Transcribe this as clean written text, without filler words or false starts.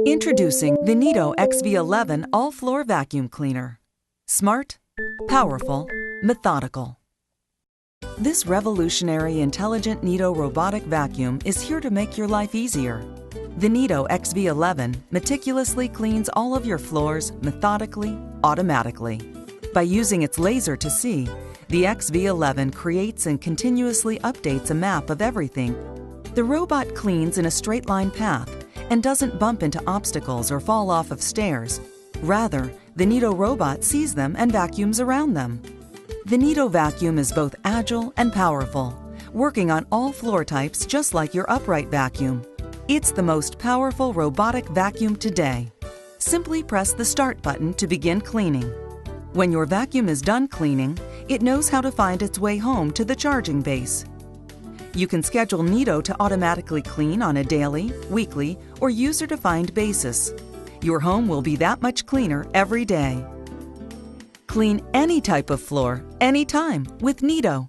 Introducing the Neato XV11 All-Floor Vacuum Cleaner. Smart, powerful, methodical. This revolutionary intelligent Neato robotic vacuum is here to make your life easier. The Neato XV11 meticulously cleans all of your floors methodically, automatically. By using its laser to see, the XV11 creates and continuously updates a map of everything. The robot cleans in a straight line path and doesn't bump into obstacles or fall off of stairs. Rather, the Neato robot sees them and vacuums around them. The Neato vacuum is both agile and powerful, working on all floor types just like your upright vacuum. It's the most powerful robotic vacuum today. Simply press the Start button to begin cleaning. When your vacuum is done cleaning, it knows how to find its way home to the charging base. You can schedule Neato to automatically clean on a daily, weekly, or user-defined basis. Your home will be that much cleaner every day. Clean any type of floor, anytime with Neato.